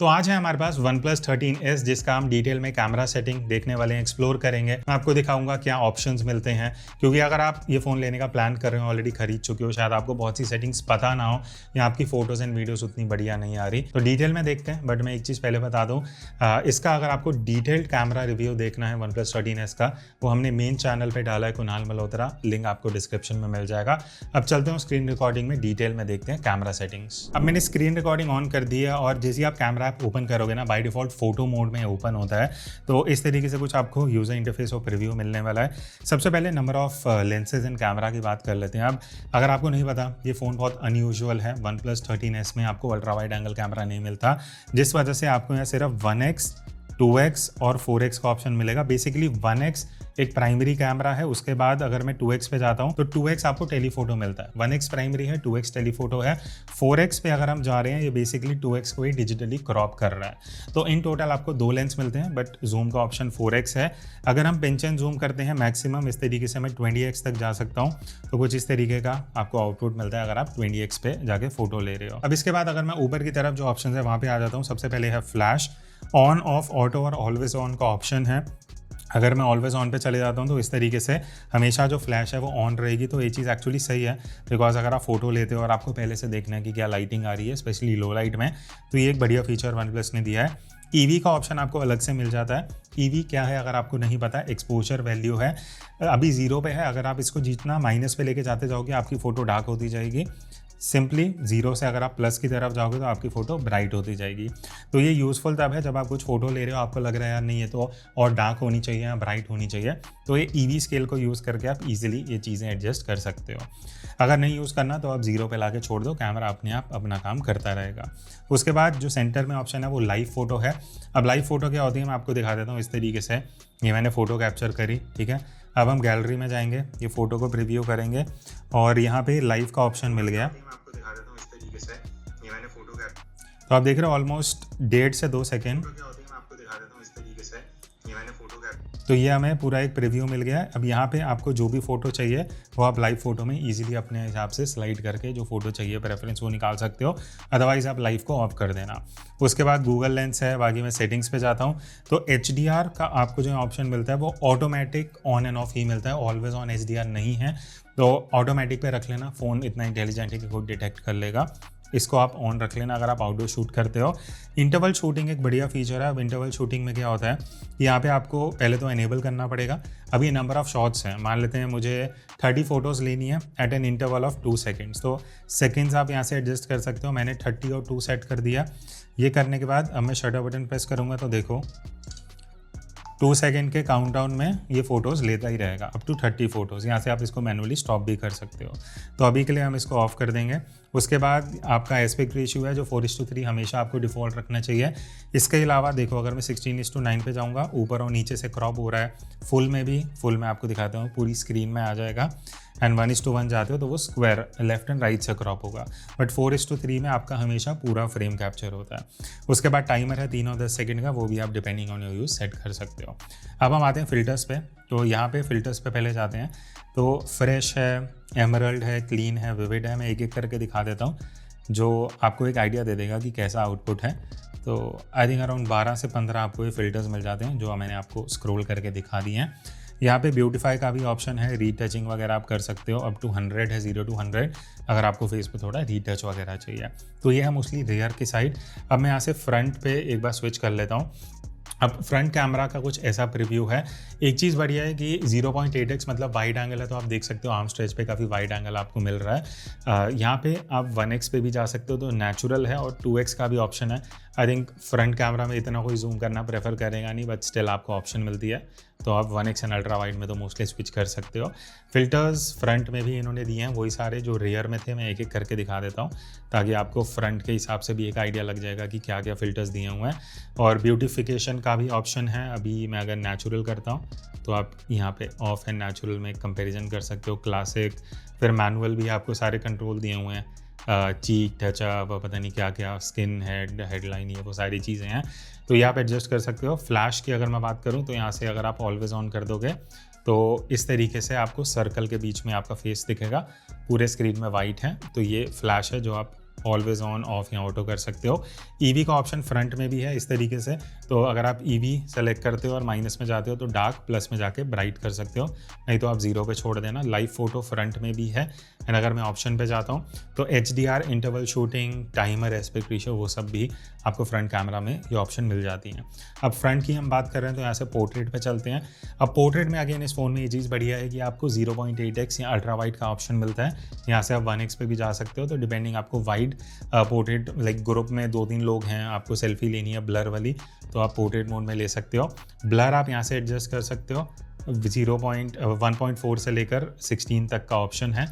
तो आज है हमारे पास OnePlus 13S जिसका हम डिटेल में कैमरा सेटिंग देखने वाले हैं, एक्सप्लोर करेंगे। मैं आपको दिखाऊंगा क्या ऑप्शंस मिलते हैं, क्योंकि अगर आप ये फ़ोन लेने का प्लान कर रहे हो, ऑलरेडी खरीद चुके हो, शायद आपको बहुत सी सेटिंग्स पता ना हो या आपकी फ़ोटोज़ एंड वीडियोज़ उतनी बढ़िया नहीं आ रही। तो डिटेल में देखते हैं, बट मैं एक चीज़ पहले बता दूँ, इसका अगर आपको डिटेल्ड कैमरा रिव्यू देखना है OnePlus 13S का, वो हमने मेन चैनल पर डाला है, कुणाल मल्होत्रा, लिंक आपको डिस्क्रिप्शन में मिल जाएगा। अब चलते हैं स्क्रीन रिकॉर्डिंग में, डिटेल में देखते हैं कैमरा सेटिंग्स। अब मैंने स्क्रीन रिकॉर्डिंग ऑन कर दी है और जैसे आप कैमरा ऐप ओपन करोगे ना, बाय डिफॉल्ट फोटो मोड में ओपन होता है। तो इस तरीके से कुछ आपको यूजर इंटरफेस और प्रीव्यू मिलने वाला है। सबसे पहले number of lenses in camera की बात कर लेते हैं। अब अगर आपको नहीं पता, ये फ़ोन बहुत अनयूजुअल है। OnePlus 13S में आपको अल्ट्रा वाइड एंगल कैमरा नहीं मिलता, जिस वजह से आपको यहाँ सिर्फ 1x, 2x और 4x का ऑप्शन मिलेगा। बेसिकली 1x एक प्राइमरी कैमरा है, उसके बाद अगर मैं 2x पे जाता हूँ तो 2x आपको टेलीफोटो मिलता है। 1x प्राइमरी है, 2x टेलीफोटो है। 4x पे अगर हम जा रहे हैं, ये बेसिकली 2x को ही डिजिटली क्रॉप कर रहा है। तो इन टोटल आपको 2 लेंस मिलते हैं, बट जूम का ऑप्शन 4x है। अगर हम पिंच एंड जूम करते हैं मैक्सिमम, इस तरीके से मैं 20x तक जा सकता हूँ। तो कुछ इस तरीके का आपको आउटपुट मिलता है अगर आप 20x पे जाके फोटो ले रहे हो। अब इसके बाद अगर मैं ऊपर की तरफ जो ऑप्शन है वहाँ पे आ जाता हूँ, सबसे पहले है फ्लैश। ऑन, ऑफ, ऑटो और ऑलवेज ऑन का ऑप्शन है। अगर मैं ऑलवेज ऑन पे चले जाता हूँ तो इस तरीके से हमेशा जो फ्लैश है वो ऑन रहेगी। तो ये चीज़ एक्चुअली सही है, बिकॉज अगर आप फोटो लेते हो और आपको पहले से देखना है कि क्या लाइटिंग आ रही है, स्पेशली लो लाइट में, तो ये एक बढ़िया फीचर OnePlus ने दिया है। ईवी का ऑप्शन आपको अलग से मिल जाता है। ईवी क्या है अगर आपको नहीं पता, एक्सपोजर वैल्यू है, अभी 0 पे है। अगर आप इसको जितना माइनस पे लेके जाते जाओगे आपकी फ़ोटो डार्क होती जाएगी। सिंपली 0 से अगर आप प्लस की तरफ जाओगे तो आपकी फ़ोटो ब्राइट होती जाएगी। तो ये यूज़फुल तब है जब आप कुछ फ़ोटो ले रहे हो, आपको लग रहा है यार नहीं, ये तो और डार्क होनी चाहिए या ब्राइट होनी चाहिए। तो ये ईवी स्केल को यूज़ करके आप इजीली ये चीज़ें एडजस्ट कर सकते हो। अगर नहीं यूज़ करना तो आप 0 पे लाके छोड़ दो, कैमरा अपने आप अपना काम करता रहेगा। उसके बाद जो सेंटर में ऑप्शन है वो लाइव फ़ोटो है। अब लाइव फ़ोटो क्या होती है मैं आपको दिखा देता हूँ। इस तरीके से ये मैंने फ़ोटो कैप्चर करी, ठीक है। अब हम गैलरी में जाएंगे, ये फ़ोटो को प्रीव्यू करेंगे और यहाँ पे लाइव का ऑप्शन मिल गया। तो आप देख रहे हो ऑलमोस्ट 1.5 से 2 सेकेंड। तो ये हमें पूरा एक प्रीव्यू मिल गया है। अब यहाँ पे आपको जो भी फ़ोटो चाहिए वो आप लाइव फ़ोटो में इजीली अपने हिसाब से स्लाइड करके जो फ़ोटो चाहिए प्रेफरेंस वो निकाल सकते हो। अदरवाइज़ आप लाइव को ऑफ कर देना। उसके बाद गूगल लेंस है। बाकी मैं सेटिंग्स पे जाता हूँ तो HDR का आपको जो ऑप्शन मिलता है वो ऑटोमेटिक ऑन एंड ऑफ ही मिलता है, ऑलवेज ऑन HDR नहीं है। तो ऑटोमेटिक पे रख लेना, फ़ोन इतना इंटेलिजेंट है कि खुद डिटेक्ट कर लेगा। इसको आप ऑन रख लेना अगर आप आउटडोर शूट करते हो। इंटरवल शूटिंग एक बढ़िया फीचर है। अब इंटरवल शूटिंग में क्या होता है, यहाँ पे आपको पहले तो एनेबल करना पड़ेगा। अब ये नंबर ऑफ शॉट्स हैं, मान लेते हैं मुझे 30 फोटोज़ लेनी है at an interval of 2 seconds. तो सेकेंड्स आप यहाँ से एडजस्ट कर सकते हो। मैंने 30 और 2 सेट कर दिया। ये करने के बाद अब मैं शटर बटन प्रेस करूँगा तो देखो 2 सेकेंड के काउंटडाउन में ये फ़ोटोज़ लेता ही रहेगा अप टू 30 फ़ोटोज़। यहाँ से आप इसको मैनुअली स्टॉप भी कर सकते हो। तो अभी के लिए हम इसको ऑफ कर देंगे। उसके बाद आपका एस्पेक्ट रेशियो है जो 4:3 हमेशा आपको डिफ़ॉल्ट रखना चाहिए। इसके अलावा देखो अगर मैं 16:9 पे जाऊँगा, ऊपर और नीचे से क्रॉप हो रहा है। फुल में भी, फुल में आपको दिखाता हूँ, पूरी स्क्रीन में आ जाएगा। एंड 1:1 जाते हो तो वो स्क्वायर लेफ्ट एंड राइट से क्रॉप होगा। बट 4:3 में आपका हमेशा पूरा फ्रेम कैप्चर होता है। उसके बाद टाइमर है 3 और 10 सेकंड का, वो भी आप depending on your use set कर सकते हो। अब हम आते हैं फ़िल्टर्स पे। तो यहाँ पे फ़िल्टर्स पे पहले जाते हैं। तो फ्रेश है, एमरल्ड है, क्लीन है, विविड है। मैं एक एक करके दिखा देता हूँ जो आपको एक आइडिया दे देगा कि कैसा आउटपुट है। तो आई थिंक अराउंड 12 से 15 आपको ये फ़िल्टर्स मिल जाते हैं जो मैंने आपको स्क्रॉल करके दिखा दिए हैं। यहाँ पे ब्यूटीफाई का भी ऑप्शन है, रीटचिंग वगैरह आप कर सकते हो। अप टू 100 है, 0 to 100 अगर आपको फेस पे थोड़ा रीटच वगैरह चाहिए। तो ये है मोस्टली रियर की साइड। अब मैं यहाँ से फ्रंट पे एक बार स्विच कर लेता हूँ। अब फ्रंट कैमरा का कुछ ऐसा प्रीव्यू है। एक चीज़ बढ़िया है कि 0.8x मतलब वाइड एंगल है, तो आप देख सकते हो आर्म स्ट्रेच पे काफ़ी वाइड एंगल आपको मिल रहा है। यहाँ पे आप 1x पे भी जा सकते हो तो नेचुरल है, और 2x का भी ऑप्शन है। आई थिंक फ्रंट कैमरा में इतना कोई जूम करना प्रेफर करेगा नहीं, बट स्टिल आपको ऑप्शन मिलती है। तो आप 1x एंड अल्ट्रा वाइड में तो मोस्टली स्विच कर सकते हो। फिल्टर्स फ्रंट में भी इन्होंने दिए हैं, वही सारे जो रियर में थे। मैं एक एक करके दिखा देता हूँ ताकि आपको फ्रंट के हिसाब से भी एक आइडिया लग जाएगा कि क्या क्या फ़िल्टर्स दिए हुए हैं। और ब्यूटिफिकेशन का भी ऑप्शन है। अभी मैं अगर नेचुरल करता हूँ तो आप यहाँ पे ऑफ एंड नेचुरल में कंपैरिजन कर सकते हो, क्लासिक, फिर मैनुअल भी आपको सारे कंट्रोल दिए हुए हैं। चीक, टचअप, पता नहीं क्या क्या, स्किन, हेडलाइन, ये वो सारी चीज़ें हैं। तो ये आप एडजस्ट कर सकते हो। फ्लैश की अगर मैं बात करूँ तो यहाँ से अगर आप ऑलवेज ऑन कर दोगे तो इस तरीके से आपको सर्कल के बीच में आपका फेस दिखेगा। पूरे स्क्रीन में वाइट है, तो ये फ्लैश है जो आप ऑलवेज ऑन, ऑफ या ऑटो कर सकते हो। ईवी का ऑप्शन फ्रंट में भी है इस तरीके से, तो अगर आप ईवी सेलेक्ट करते हो और माइनस में जाते हो तो डार्क, प्लस में जाके ब्राइट कर सकते हो, नहीं तो आप जीरो पे छोड़ देना। लाइव फोटो फ्रंट में भी है। एंड अगर मैं ऑप्शन पे जाता हूँ तो HDR, interval shooting, timer, aspect ratio, वो सब भी आपको फ्रंट कैमरा में ये ऑप्शन मिल जाती हैं। अब फ्रंट की हम बात कर रहे हैं तो यहाँ से पोर्ट्रेट पे चलते हैं। अब पोर्ट्रेट में अगेन इस फ़ोन में ये चीज़ बढ़िया है कि आपको 0.8x या अल्ट्रा वाइड का ऑप्शन मिलता है। यहाँ से आप 1x पे भी जा सकते हो, तो डिपेंडिंग आपको वाइड पोर्ट्रेट, लाइक ग्रुप में 2-3 लोग हैं, आपको सेल्फी लेनी है ब्लर वाली, तो आप पोर्ट्रेट मोड में ले सकते हो। ब्लर आप यहाँ से एडजस्ट कर सकते हो, 1.4 से लेकर 16 तक का ऑप्शन है।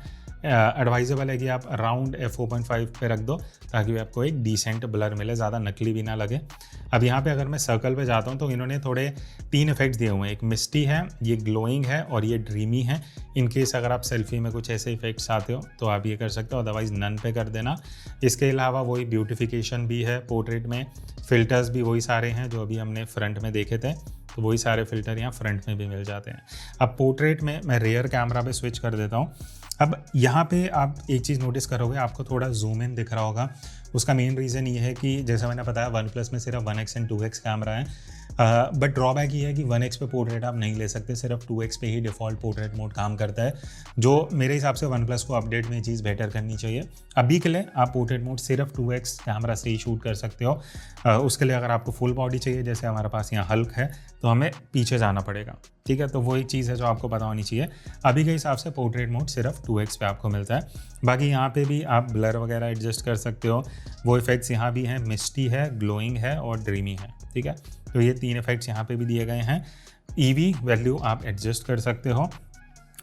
एडवाइजेबल है कि आप अराउंड f4.5 पे रख दो ताकि आपको एक डिसेंट ब्लर मिले, ज़्यादा नकली भी ना लगे। अब यहाँ पे अगर मैं सर्कल पे जाता हूँ तो इन्होंने थोड़े 3 इफेक्ट्स दिए हुए हैं, एक मिस्टी है, ये ग्लोइंग है और ये ड्रीमी है। इन केस अगर आप सेल्फी में कुछ ऐसे इफेक्ट्स आते हो तो आप ये कर सकते हो, अदरवाइज नन पे कर देना। इसके अलावा वही ब्यूटिफिकेशन भी है पोर्ट्रेट में, फिल्टर्स भी वही सारे हैं जो अभी हमने फ्रंट में देखे थे, तो वही सारे फिल्टर यहाँ फ्रंट में भी मिल जाते हैं। अब पोर्ट्रेट में मैं रेयर कैमरा पे स्विच कर देता हूँ। अब यहाँ पे आप एक चीज़ नोटिस करोगे, आपको थोड़ा जूम इन दिख रहा होगा। उसका मेन रीज़न ये है कि जैसा मैंने बताया OnePlus में सिर्फ 1x एंड 2x कैमरा है, बट ड्रॉबैक ये है कि 1x पे पोर्ट्रेट आप नहीं ले सकते, सिर्फ 2x पे ही डिफ़ॉल्ट पोर्ट्रेट मोड काम करता है, जो मेरे हिसाब से OnePlus को अपडेट में चीज़ बेटर करनी चाहिए। अभी के लिए आप पोर्ट्रेट मोड सिर्फ 2x कैमरा से ही शूट कर सकते हो। उसके लिए अगर आपको फुल बॉडी चाहिए, जैसे हमारे पास यहाँ हल्क है, तो हमें पीछे जाना पड़ेगा, ठीक है। तो वही चीज़ है जो आपको पता होनी चाहिए। अभी के हिसाब से पोर्ट्रेट मोड सिर्फ 2x पे आपको मिलता है। बाकी यहाँ पे भी आप ब्लर वगैरह एडजस्ट कर सकते हो। वो इफेक्ट्स यहाँ भी हैं, मिस्टी है, ग्लोइंग है और ड्रीमी है, ठीक है। तो ये 3 इफेक्ट्स यहाँ पे भी दिए गए हैं। ईवी वैल्यू आप एडजस्ट कर सकते हो।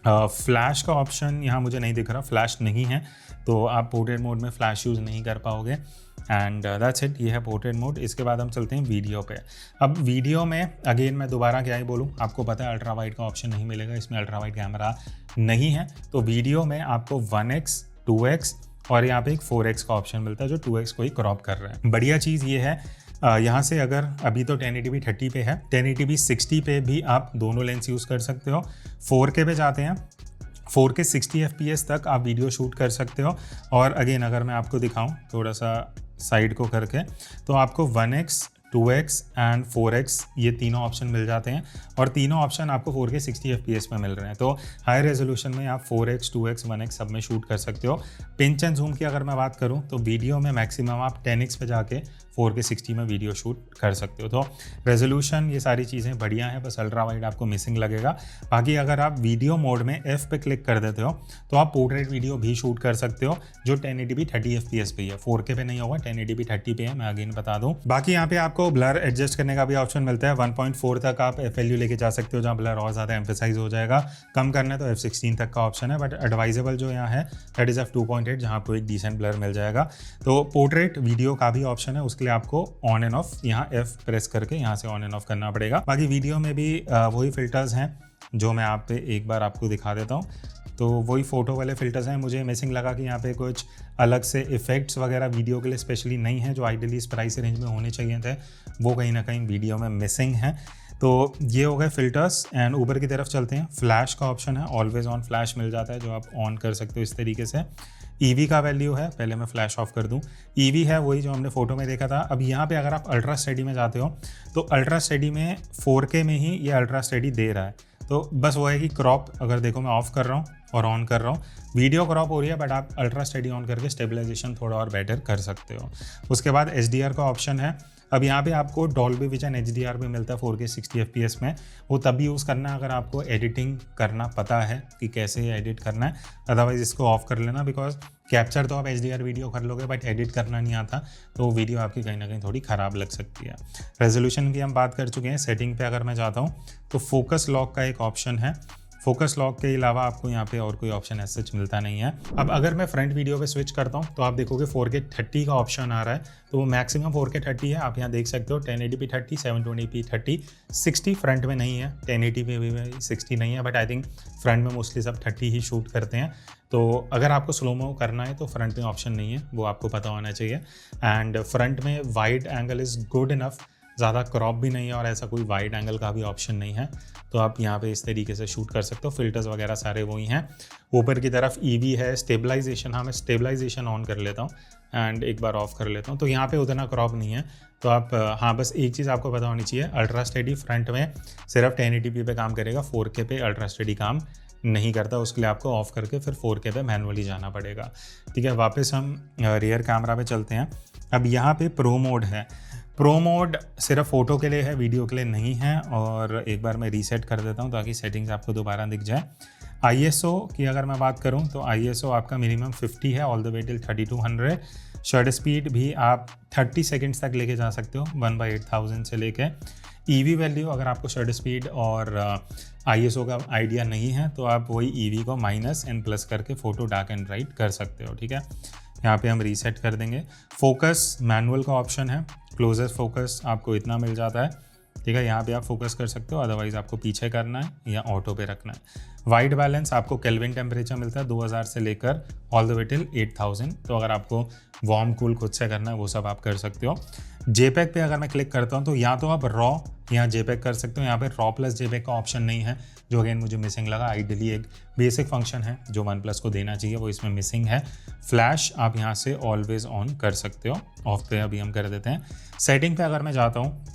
फ्लैश का ऑप्शन यहाँ मुझे नहीं दिख रहा, फ्लैश नहीं है, तो आप पोर्ट्रेट मोड में फ्लैश यूज़ नहीं कर पाओगे। एंड दैट्स इट, ये है पोर्ट्रेट मोड। इसके बाद हम चलते हैं वीडियो पे। अब वीडियो में अगेन मैं दोबारा क्या ही बोलूँ, आपको पता है अल्ट्रा वाइड का ऑप्शन नहीं मिलेगा, इसमें अल्ट्रा वाइड कैमरा नहीं है। तो वीडियो में आपको 1x, 2x और यहाँ पे एक 4x का ऑप्शन मिलता है जो 2x को ही क्रॉप कर रहा है। बढ़िया चीज़ ये है, यहाँ से अगर अभी तो 1080p 30 पे है, 1080p 60 पे भी आप दोनों लेंस यूज़ कर सकते हो। 4K पे जाते हैं, 4K 60 FPS तक आप वीडियो शूट कर सकते हो। और अगेन अगर मैं आपको दिखाऊं थोड़ा सा साइड को करके, तो आपको 1x, 2x एंड 4x ये तीनों ऑप्शन मिल जाते हैं, और तीनों ऑप्शन आपको 4K 60 FPS में मिल रहे हैं। तो हाई रेजोल्यूशन में आप 4x, 2x, 1x सब में शूट कर सकते हो। पिंच एंड जूम की अगर मैं बात करूं तो वीडियो में मैक्सिमम आप 10x पे जाके 4K 60 में वीडियो शूट कर सकते हो। तो रेजोल्यूशन ये सारी चीज़ें बढ़िया हैं, बस अल्ट्रा वाइड आपको मिसिंग लगेगा। बाकी अगर आप वीडियो मोड में F पे क्लिक कर देते हो तो आप पोर्ट्रेट वीडियो भी शूट कर सकते हो, जो 1080p 30 FPS पे है, 4K पे नहीं होगा, 1080p 30 पे है, मैं अगेन बता दूं। बाकी यहाँ पे आपको ब्लर एडजस्ट करने का भी ऑप्शन मिलता है। 1.4 तक आप FLU लेके जा सकते हो, जहाँ ब्लर और ज़्यादा एम्फेसाइज हो जाएगा। कम करना है तो F16 तक का ऑप्शन है, बट एडवाइजेबल जो यहाँ है दैट इज़ F2.8, जहाँ आपको एक डिसेंट ब्लर मिल जाएगा। तो पोर्ट्रेट वीडियो का भी ऑप्शन है, उसके लिए आपको ऑन एंड ऑफ यहाँ F प्रेस करके यहाँ से ऑन एंड ऑफ करना पड़ेगा। बाकी वीडियो में भी वही फिल्टर्स हैं जो मैं आप पे एक बार आपको दिखा देता हूँ। तो वही फ़ोटो वाले फिल्टर्स हैं। मुझे मिसिंग लगा कि यहाँ पे कुछ अलग से इफ़ेक्ट्स वगैरह वीडियो के लिए स्पेशली नहीं है, जो आइडियली इस प्राइस रेंज में होने चाहिए थे, वो कहीं ना कहीं वीडियो में मिसिंग है। तो ये हो गए फिल्टर्स। एंड ऊपर की तरफ चलते हैं। फ्लैश का ऑप्शन है, ऑलवेज ऑन फ्लैश मिल जाता है, जो आप ऑन कर सकते हो इस तरीके से। ईवी का वैल्यू है, पहले मैं फ्लैश ऑफ कर दूं, ईवी है वही जो हमने फोटो में देखा था। अब यहाँ पे अगर आप अल्ट्रा स्टेडी में जाते हो तो अल्ट्रा स्टेडी में 4K में ही ये अल्ट्रा स्टेडी दे रहा है। तो बस वो है कि क्रॉप, अगर देखो मैं ऑफ कर रहा हूँ और ऑन कर रहा हूँ, वीडियो क्रॉप हो रही है, बट आप अल्ट्रा स्टेडी ऑन करके स्टेबलाइजेशन थोड़ा और बेटर कर सकते हो। उसके बाद HDR का ऑप्शन है। अब यहाँ पे आपको डॉल्बी विजन HDR भी मिलता है 4K 60 FPS में। वो तभी यूज़ करना है अगर आपको एडिटिंग करना पता है कि कैसे एडिट करना है, अदरवाइज इसको ऑफ कर लेना, बिकॉज कैप्चर तो आप HDR वीडियो कर लोगे, बट एडिट करना नहीं आता तो वीडियो आपकी कहीं ना कहीं थोड़ी ख़राब लग सकती है। रेजोल्यूशन की हम बात कर चुके हैं। सेटिंग पे अगर मैं जाता हूँ तो फोकस लॉक का एक ऑप्शन है। फोकस लॉक के अलावा आपको यहाँ पे और कोई ऑप्शन ऐसा सच मिलता नहीं है। अब अगर मैं फ्रंट वीडियो पे स्विच करता हूँ तो आप देखोगे 4K 30 का ऑप्शन आ रहा है, तो वो मैक्सिमम 4K 30 है। आप यहाँ देख सकते हो 1080p 30, 720p 30, 60 फ्रंट में नहीं है, 1080p भी 60 नहीं है, बट आई थिंक फ्रंट में मोस्टली सब 30 ही शूट करते हैं। तो अगर आपको स्लोमो करना है तो फ्रंट में ऑप्शन नहीं है, वो आपको पता होना चाहिए। एंड फ्रंट में wide angle is good enough, ज़्यादा क्रॉप भी नहीं है और ऐसा कोई वाइड एंगल का भी ऑप्शन नहीं है, तो आप यहाँ पे इस तरीके से शूट कर सकते हो। फिल्टर्स वगैरह सारे वही हैं। ऊपर की तरफ ईवी है, स्टेबलाइजेशन, हाँ मैं स्टेबलाइजेशन ऑन कर लेता हूँ एंड एक बार ऑफ कर लेता हूँ, तो यहाँ पे उतना क्रॉप नहीं है। तो आप हाँ बस एक चीज़ आपको पता होनी चाहिए, अल्ट्रा स्टेडी फ्रंट में सिर्फ 1080p पे काम करेगा, 4K पे अल्ट्रा स्टेडी काम नहीं करता। उसके लिए आपको ऑफ करके फिर 4K पे मैनुअली जाना पड़ेगा। ठीक है, वापस हम रियर कैमरा पे चलते हैं। अब यहाँ पे प्रो मोड है। प्रो मोड सिर्फ फ़ोटो के लिए है, वीडियो के लिए नहीं है। और एक बार मैं रीसेट कर देता हूँ ताकि सेटिंग्स आपको दोबारा दिख जाए। ISO की अगर मैं बात करूँ तो ISO आपका मिनिमम 50 है, all the way till 3200। Shutter speed भी आप 30 सेकेंड्स तक लेके जा सकते हो, 1/8000 से लेके। EV वैल्यू, अगर आपको शटर स्पीड और ISO का आइडिया नहीं है तो आप वही EV को -N+ करके फ़ोटो डार्क एंड ब्राइट कर सकते हो। ठीक है, यहाँ पे हम रीसेट कर देंगे। फोकस मैनुअल का ऑप्शन है, क्लोजेस्ट फोकस आपको इतना मिल जाता है। ठीक है, यहाँ पे आप फोकस कर सकते हो, अदरवाइज आपको पीछे करना है या ऑटो पे रखना है। वाइट बैलेंस आपको केल्विन टेम्परेचर मिलता है 2000 से लेकर ऑल द वे टिल 8000। तो अगर आपको वार्म कूल खुद से करना है वो सब आप कर सकते हो। JPEG पे अगर मैं क्लिक करता हूँ तो या तो आप रॉ या JPEG कर सकते हो। यहाँ पे रॉ प्लस JPEG का ऑप्शन नहीं है, जो अगेन मुझे मिसिंग लगा। आइडियली एक बेसिक फंक्शन है जो OnePlus को देना चाहिए, वो इसमें मिसिंग है। फ्लैश आप यहाँ से ऑलवेज ऑन कर सकते हो, ऑफ पे अभी हम कर देते हैं। सेटिंग पे अगर मैं जाता हूँ,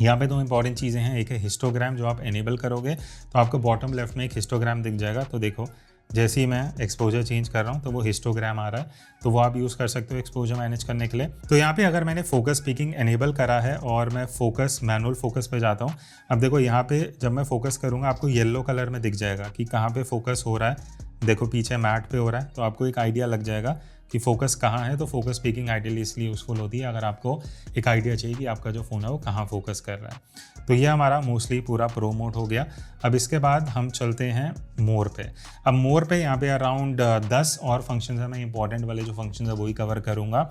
यहाँ पे 2 इंपॉर्टेंट चीज़ें हैं। एक है हिस्टोग्राम, जो आप एनेबल करोगे तो आपको बॉटम लेफ्ट में एक हिस्टोग्राम दिख जाएगा। तो देखो जैसे ही मैं एक्सपोजर चेंज कर रहा हूँ तो वो हिस्टोग्राम आ रहा है, तो वो आप यूज़ कर सकते हो एक्सपोजर मैनेज करने के लिए। तो यहाँ पे अगर मैंने फोकस पिकिंग एनेबल करा है और मैं फोकस मैनुअल फोकस पे जाता हूँ, अब देखो यहाँ पे जब मैं फोकस करूँगा आपको येलो कलर में दिख जाएगा कि कहाँ पे फोकस हो रहा है। देखो पीछे मैट पे हो रहा है, तो आपको एक आइडिया लग जाएगा कि फोकस कहाँ है। तो फोकस पिकिंग आइडियली इसलिए यूज़फुल होती है अगर आपको एक आइडिया चाहिए कि आपका जो फ़ोन है वो कहाँ फोकस कर रहा है। तो ये हमारा मोस्टली पूरा प्रो मोड हो गया। अब इसके बाद हम चलते हैं मोर पे। अब मोर पे यहाँ पे अराउंड 10 और फंक्शन है। मैं इंपॉर्टेंट वाले जो फंक्शन है वही कवर करूँगा।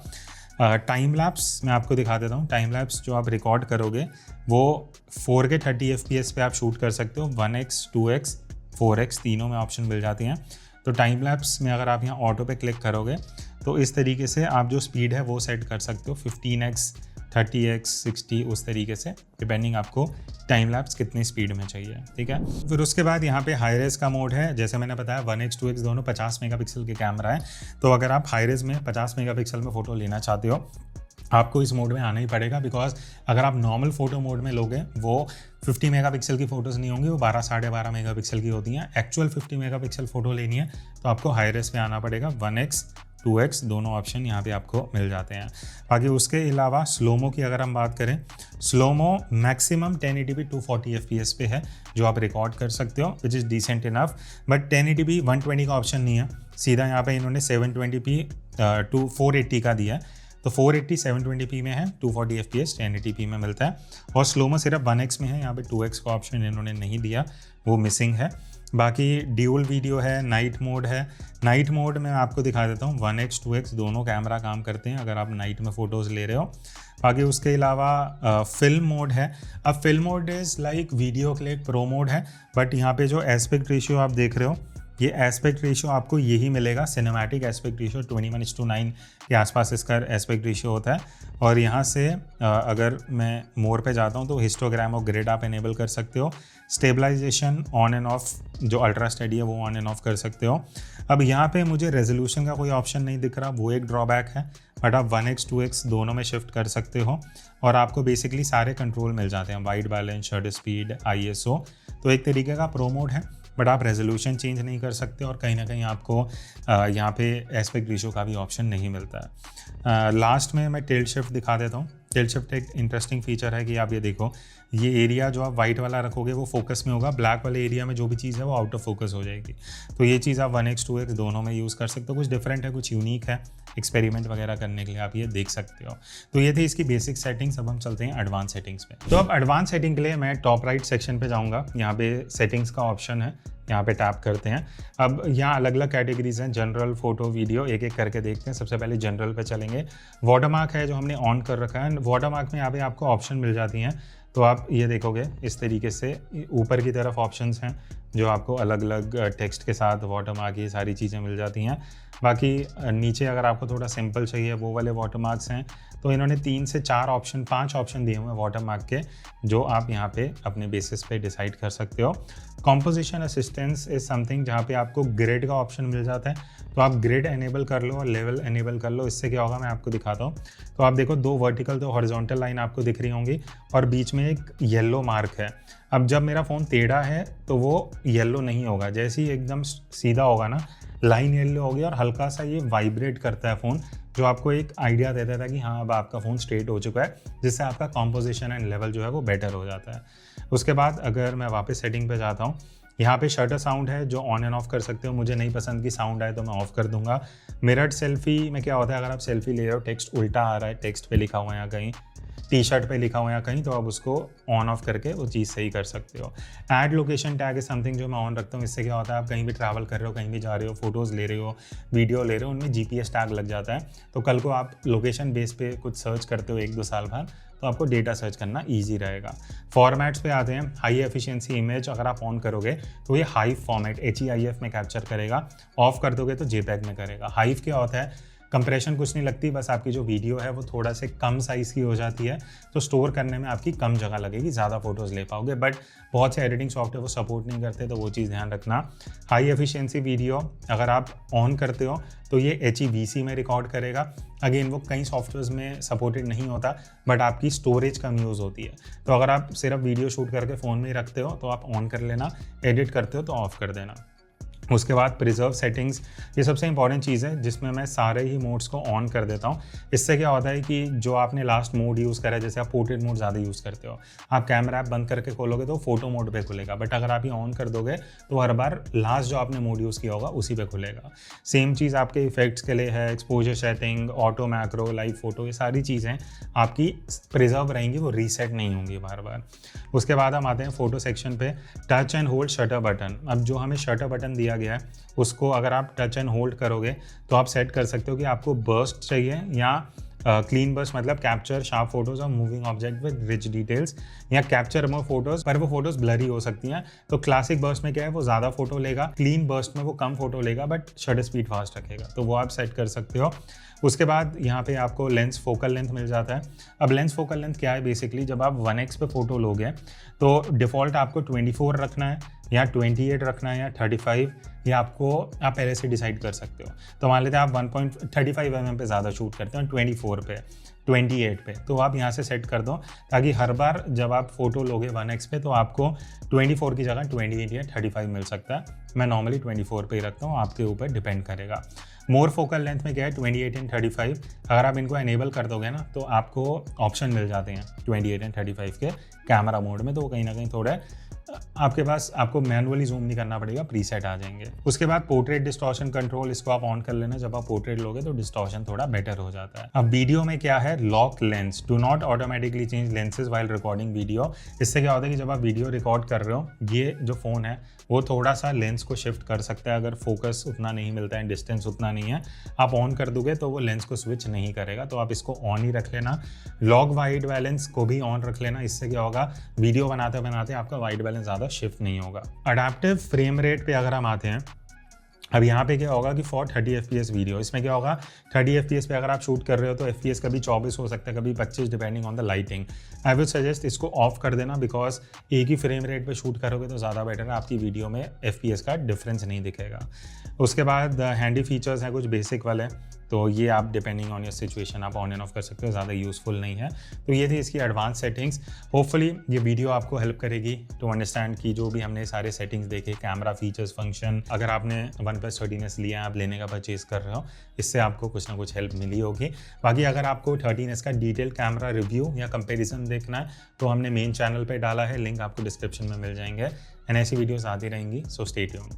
टाइम लैप्स मैं आपको दिखा देता हूँ। टाइम लैप्स जो आप रिकॉर्ड करोगे वो 4K 30 FPS पे आप शूट कर सकते हो। 1x 2x 4x तीनों में ऑप्शन मिल जाती हैं। तो टाइम लैप्स में अगर आप यहाँ ऑटो पे क्लिक करोगे तो इस तरीके से आप जो स्पीड है वो सेट कर सकते हो, 15x 30x 60, उस तरीके से डिपेंडिंग आपको टाइम लैप्स कितनी स्पीड में चाहिए। ठीक है, फिर उसके बाद यहाँ पे हाई रेज का मोड है। जैसे मैंने बताया 1x 2x दोनों 50 मेगापिक्सल के कैमरा है। तो अगर आप हाई रेज में 50 मेगापिक्सल में फ़ोटो लेना चाहते हो आपको इस मोड में आना ही पड़ेगा, बिकॉज अगर आप नॉर्मल फ़ोटो मोड में लोगे वो 50 मेगापिक्सल की फ़ोटोज़ नहीं होंगी, वो 12 साढ़े 12 मेगापिक्सल की होती हैं। एक्चुअल 50 मेगापिक्सल फ़ोटो लेनी है तो आपको हाई रेज पे आना पड़ेगा। 1x 2x दोनों ऑप्शन यहाँ पे आपको मिल जाते हैं। बाकी उसके अलावा स्लोमो की अगर हम बात करें, स्लोमो मैक्सिमम 1080p 240 fps पे है जो आप रिकॉर्ड कर सकते हो, which is decent enough. But 1080p 120 का ऑप्शन नहीं है, सीधा यहाँ पे इन्होंने 720p टू 480 का दिया है। तो 480 720p में है, 240 fps 1080p में मिलता है। और स्लोमो सिर्फ 1x में है, यहाँ पे 2x का ऑप्शन इन्होंने नहीं दिया, वो मिसिंग है। बाकी ड्यूल वीडियो है, नाइट मोड है। नाइट मोड में आपको दिखा देता हूँ, 1x 2x दोनों कैमरा काम करते हैं अगर आप नाइट में फ़ोटोज़ ले रहे हो। बाकी उसके अलावा फिल्म मोड है। अब film mode is like video के लिए एक प्रो मोड है, बट यहाँ पे जो एस्पेक्ट रेशियो आप देख रहे हो, ये एस्पेक्ट रेशियो आपको यही मिलेगा। सिनेमैटिक एस्पेक्ट रेशियो 21:9 के आसपास इसका एस्पेक्ट रेशियो होता है। और यहाँ से अगर मैं मोर पे जाता हूँ तो हिस्टोग्राम और ग्रिड आप इनेबल कर सकते हो। स्टेबलाइजेशन ऑन एंड ऑफ, जो अल्ट्रा स्टेडी है वो ऑन एंड ऑफ कर सकते हो। अब यहाँ पे मुझे रेजोल्यूशन का कोई ऑप्शन नहीं दिख रहा, वो एक ड्रॉबैक है। बट आप 1x 2x दोनों में शिफ्ट कर सकते हो और आपको बेसिकली सारे कंट्रोल मिल जाते हैं, white balance, shutter speed, ISO। तो एक तरीके का प्रो मोड है, बट आप रेजोल्यूशन चेंज नहीं कर सकते और कहीं ना कहीं आपको यहाँ पे एस्पेक्ट रेशियो का भी ऑप्शन नहीं मिलता है। लास्ट में मैं टिल्ट शिफ्ट दिखा देता हूँ। टिल्ट शिफ्ट एक इंटरेस्टिंग फीचर है कि आप ये देखो, ये एरिया जो आप वाइट वाला रखोगे वो फोकस में होगा, ब्लैक वाले एरिया में जो भी चीज़ है वो आउट ऑफ फोकस हो जाएगी। तो ये चीज़ आप 1x 2x दोनों में यूज़ कर सकते हो। कुछ डिफरेंट है, कुछ यूनिक है, एक्सपेरिमेंट वगैरह करने के लिए आप ये देख सकते हो। तो ये थी इसकी बेसिक सेटिंग्स। अब हम चलते हैं एडवांस सेटिंग्स पे। तो अब एडवांस सेटिंग के लिए मैं टॉप राइट सेक्शन पे जाऊँगा, यहाँ पे सेटिंग्स का ऑप्शन है, यहाँ पे टैप करते हैं। अब यहाँ अलग अलग कैटेगरीज हैं, जनरल, फोटो, वीडियो, एक एक करके देखते हैं। सबसे पहले जनरल पे चलेंगे। वाटरमार्क है जो हमने ऑन कर रखा है। वाटरमार्क में यहाँ पे आपको ऑप्शन मिल जाती हैं, तो आप ये देखोगे इस तरीके से ऊपर की तरफ ऑप्शंस हैं, जो आपको अलग अलग टेक्स्ट के साथ वाटरमार्क ये सारी चीज़ें मिल जाती हैं। बाकी नीचे अगर आपको थोड़ा सिंपल चाहिए वो वाले वाटरमार्क्स हैं, तो इन्होंने 3 से 4 ऑप्शन 5 ऑप्शन दिए हुए हैं वाटरमार्क के, जो आप यहाँ पे अपने बेसिस पे डिसाइड कर सकते हो। कॉम्पोजिशन असिस्टेंस इज समथिंग जहाँ पे आपको ग्रिड का ऑप्शन मिल जाता है, तो आप ग्रिड एनेबल कर लो और लेवल एनेबल कर लो। इससे क्या होगा मैं आपको दिखाता हूँ। तो आप देखो 2 वर्टिकल 2 हॉरिजॉन्टल लाइन आपको दिख रही होंगी और बीच में एक येलो मार्क है। अब जब मेरा फ़ोन टेढ़ा है तो वो येलो नहीं होगा, जैसे ही एकदम सीधा होगा ना लाइन येलो होगी और हल्का सा ये वाइब्रेट करता है फ़ोन, जो आपको एक आइडिया देता था कि हाँ अब आपका फ़ोन स्ट्रेट हो चुका है, जिससे आपका कॉम्पोजिशन एंड लेवल जो है वो बेटर हो जाता है। उसके बाद अगर मैं वापस सेटिंग पे जाता हूँ, यहाँ पे शटर साउंड है जो ऑन एंड ऑफ कर सकते हो। मुझे नहीं पसंद की साउंड आए तो मैं ऑफ कर दूंगा। मिरर्ड सेल्फी में क्या होता है, अगर आप सेल्फी ले रहे हो टेक्स्ट उल्टा आ रहा है, टेक्स्ट पे लिखा हुआ है या कहीं टी शर्ट पे लिखा हुआ है कहीं, तो आप उसको ऑन ऑफ करके वो चीज़ सही कर सकते हो। Add location tag is something जो मैं ऑन रखता हूँ। इससे क्या होता है, आप कहीं भी ट्रैवल कर रहे हो, कहीं भी जा रहे हो, फोटोज़ ले रहे हो, वीडियो ले रहे हो, उनमें GPS टैग लग जाता है। तो कल को आप लोकेशन बेस पे कुछ सर्च करते हो 1-2 साल बाद, तो आपको डेटा सर्च करना ईजी रहेगा। फॉर्मेट्स पे आते हैं। हाई एफिशिएंसी इमेज अगर आप ऑन करोगे तो ये हाइव फॉर्मेट HEIF में कैप्चर करेगा, ऑफ कर दोगे तो JPEG में करेगा। हाइव क्या होता है, कंप्रेशन कुछ नहीं लगती, बस आपकी जो वीडियो है वो थोड़ा से कम साइज़ की हो जाती है, तो स्टोर करने में आपकी कम जगह लगेगी, ज़्यादा फोटोज़ ले पाओगे। बट बहुत से एडिटिंग सॉफ्टवेयर वो सपोर्ट नहीं करते, तो वो चीज़ ध्यान रखना। हाई एफिशिएंसी वीडियो अगर आप ऑन करते हो तो ये HEVC में रिकॉर्ड करेगा। अगेन वो कई सॉफ्टवेयर्स में सपोर्टेड नहीं होता, बट आपकी स्टोरेज कम यूज़ होती है। तो अगर आप सिर्फ वीडियो शूट करके फ़ोन में ही रखते हो तो आप ऑन कर लेना, एडिट करते हो तो ऑफ कर देना। उसके बाद प्रिजर्व सेटिंग्स, ये सबसे इंपॉर्टेंट चीज़ है जिसमें मैं सारे ही मोड्स को ऑन कर देता हूँ। इससे क्या होता है कि जो आपने लास्ट मोड यूज़ करा है, जैसे आप पोर्ट्रेट मोड ज़्यादा यूज़ करते हो, आप कैमरा ऐप बंद करके खोलोगे तो फोटो मोड पे खुलेगा, बट अगर आप ये ऑन कर दोगे तो हर बार लास्ट जो आपने मोड यूज़ किया होगा उसी पे खुलेगा। सेम चीज़ आपके इफेक्ट्स के लिए है, exposure setting, auto macro, live photo, ये सारी चीज़ें आपकी प्रिजर्व रहेंगी, वो रीसेट नहीं होंगी बार बार। उसके बाद हम आते हैं फोटो सेक्शन पे। Touch and hold shutter button. अब जो हमें शटर बटन दिया गया है उसको अगर आप टच एंड होल्ड करोगे तो आप सेट कर सकते हो कि आपको बर्स्ट चाहिए या क्लीन बर्स्ट, मतलब कैप्चर शार्प फोटोज और moving object with rich details, या कैप्चर मोर फोटोज पर वो फोटोज ब्लरी हो सकती हैं। तो क्लासिक बर्स्ट में क्या है, वो ज़्यादा फोटो लेगा, क्लीन बर्स्ट में वो कम फोटो लेगा बट शटर स्पीड फास्ट रखेगा, तो वो आप सेट कर सकते हो। उसके बाद यहाँ पे आपको लेंस फोकल लेंथ मिल जाता है। अब लेंस फोकल लेंथ क्या है, बेसिकली जब आप 1x पे फोटो लोगे तो डिफ़ॉल्ट आपको 24 रखना है या 28 रखना है या 35, ये आपको आप पहले से डिसाइड कर सकते हो। तो मान लेते हैं आप 1.35 mm पे ज़्यादा शूट करते हो, 24 पे, 28 पे, तो आप यहाँ से सेट कर दो ताकि हर बार जब आप फोटो लोगे 1x पे तो आपको 24 की जगह 28 या 35 मिल सकता है। मैं नॉर्मली 24 पे ही रखता हूँ, आपके ऊपर डिपेंड करेगा। मोर फोकल लेंथ में क्या है, 28 एंड 35, अगर आप इनको एनेबल कर दोगे ना तो आपको ऑप्शन मिल जाते हैं 28 एंड 35 के कैमरा मोड में, तो वो कहीं ना कहीं थोड़े आपके पास, आपको मैनुअली जूम नहीं करना पड़ेगा, प्रीसेट आ जाएंगे। उसके बाद पोर्ट्रेट डिस्टॉर्शन कंट्रोल, इसको आप ऑन कर लेना, जब आप पोर्ट्रेट लोगे तो डिस्टॉर्शन थोड़ा बेटर हो जाता है। अब वीडियो में क्या है, lock lens, do not automatically change lenses while recording video. इससे क्या होता है कि जब आप वीडियो रिकॉर्ड कर रहे हो, ये जो फ़ोन है वो थोड़ा सा लेंस को शिफ्ट कर सकता है, अगर फोकस उतना नहीं मिलता है, डिस्टेंस उतना नहीं है, आप ऑन कर दोगे तो वो लेंस को स्विच नहीं करेगा, तो आप इसको ऑन ही रख लेना। लॉग वाइड बैलेंस को भी ऑन रख लेना, इससे क्या होगा, वीडियो बनाते बनाते आपका वाइड बैलेंस ज़्यादा शिफ्ट नहीं होगा। अडैप्टिव फ्रेम रेट पे अगर हम आते हैं, अब यहाँ पे क्या होगा कि फॉर 30 FPS वीडियो, इसमें क्या होगा 30 FPS पे अगर आप शूट कर रहे हो तो FPS कभी 24 हो सकता है, कभी 25, depending on the lighting. I would suggest इसको ऑफ कर देना, बिकॉज एक ही फ्रेम रेट पे शूट करोगे तो ज़्यादा बेटर है, आपकी वीडियो में FPS का डिफरेंस नहीं दिखेगा। उसके बाद हैंडी फीचर्स हैं कुछ बेसिक वाले, तो ये आप डिपेंडिंग ऑन योर सिचुएशन आप ऑन एंड ऑफ कर सकते हो, ज़्यादा यूज़फुल नहीं है। तो ये थी इसकी एडवांस सेटिंग्स। होपफुली ये वीडियो आपको हेल्प करेगी टू अंडरस्टैंड कि जो भी हमने सारे सेटिंग्स देखे, कैमरा फीचर्स, फंक्शन, अगर आपने OnePlus 13s लिया है, आप लेने का परचेज कर रहे हो, इससे आपको कुछ ना कुछ हेल्प मिली होगी। बाकी अगर आपको 13s का डिटेल कैमरा रिव्यू या कंपेरिजन देखना है तो हमने मेन चैनल पर डाला है, लिंक आपको डिस्क्रिप्शन में मिल जाएंगे, एंड ऐसी वीडियोज़ आती रहेंगी, सो स्टे ट्यून्ड।